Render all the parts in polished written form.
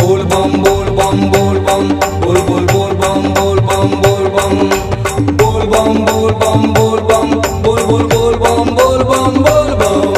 बोल बम बोल बम बोल बम बोल बोल बोल बम बोल बम बोल बम बोल बम बोल बम बोल बम बोल बोल बोल बम बोल बम बोल बम।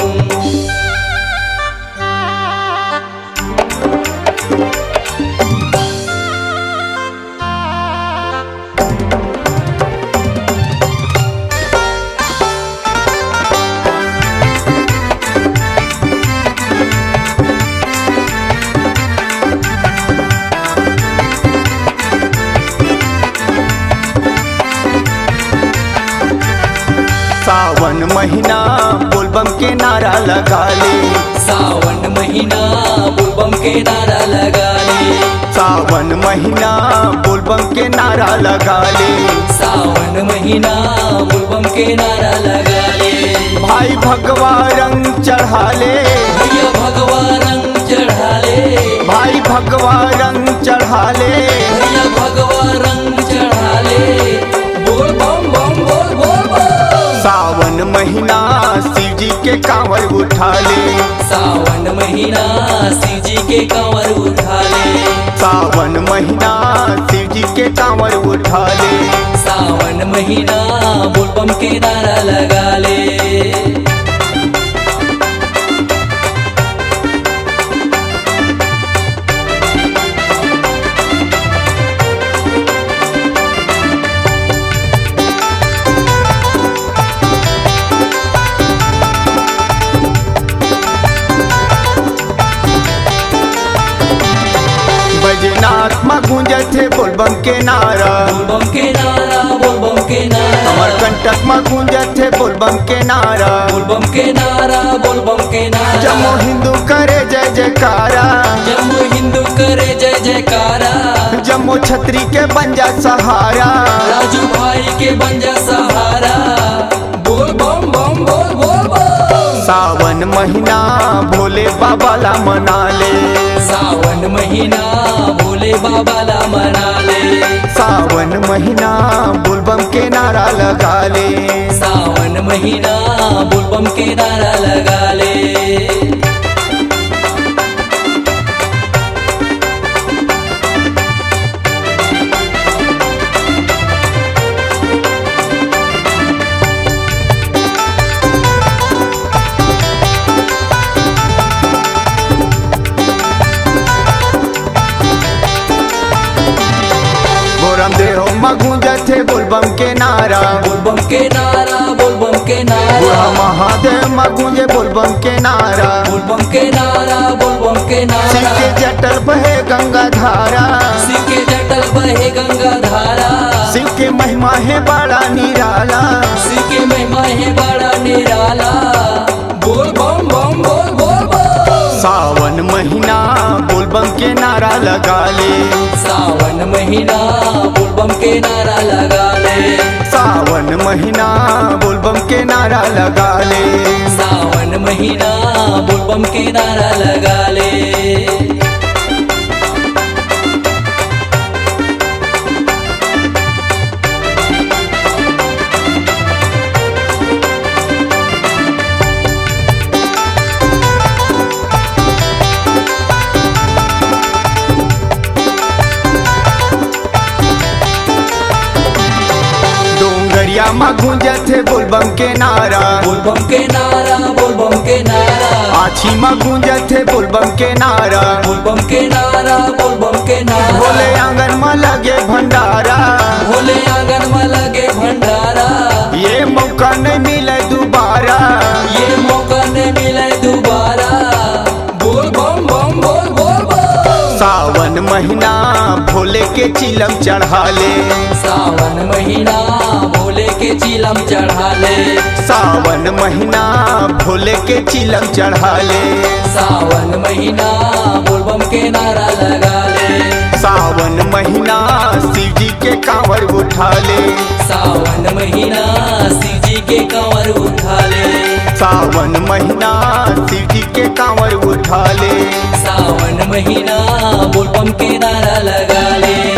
सावन महीना बोलबम के नारा लगा ले। सावन महीना बोलबम के नारा लगा ले। सावन महीना बोलबम के नारा लगा ले। सावन महीना बोलबम के नारा लगा ले। भाई भगवा रंग चढ़ा ले। भैया भगवा रंग चढ़ा ले। भाई भगवा रंग चढ़ा ले। भैया भगवा रंग चढ़ा ले। बोल बम बम बोल बोल बम। सावन महीना शिव जी के कांवर उठा ले। सावन महीना शिव जी के कांवर उठा ले। सावन महीना शिव जी के कांवर उठा ले। सावन महीना बोलबम के नारा लगा ले। बैजनाथ माँ गूंजत है बोलबम के नारा। बोलबम के नारा बोलबम के नारा। अमरकंटक माँ गूंजत है बोलबम के नारा। बोलबम के नारा बोलबम के नारा। जम्मू हिंदू करे जय जयकारा। जम्मू हिंदू करे जय जयकारा। जम्मू छतरी के बन जा सहारा। राजू भाई के बन जा सहारा। बोल बम बम बोल बोल बम। सावन महीना भोले बाबा ला मना ले। सावन महीना भोले बाबा ला मना ले। सावन महीना बोलबम के नारा लगा ले। सावन महीना बोलबम के नारा लगा ले। देहो माँ गूंजत है बोलबम के नारा। बोलबम के नारा बोलबम के नारा। बुढ़ा महादेव माँ गूंजे बोलबम के नारा। बोलबम के नारा बोलबम के नारा। शिव के जटल बहे गंगा धारा। शिव के जटल बहे गंगा धारा। शिव के महिमा है बड़ा निराला। शिव के महिमा है बड़ा निराला। बोल बम बम बोल बोल बम। सावन महीना बोलबम के नारा लगा ले। सावन महीना बोलबम के नारा लगा ले। सावन महीना बोलबम के नारा लगा ले। सावन महीना बोलबम के नारा लगा ले। माँ गूंजत है बोलबम के नारा। बोलबम के नारा बोलबम के नारा। आछी माँ गूंजत है बोलबम के नारा। बोलबम के नारा बोलबम के नारा। भोले आंगन में लगे भंडारा। भोले आंगन में लगे भंडारा। ये मौका नहीं मिले दोबारा। ये मौका नहीं मिले दोबारा। बोल बम बम बोल बोल बम। सावन महीना भोले के चिलम चढ़ा ले। सावन महीना भोले के चिलम चढ़ा ले। सावन महीना भोले के चिलम चढ़ा ले। सावन महीना बोलबम के नारा लगा ले। सावन महीना शिव जी के कांवर उठा ले। सावन महीना शिव जी के कांवर उठा ले। सावन महीना शिव जी के कांवर उठा ले। सावन महीना बोलबम के नारा लगा ले।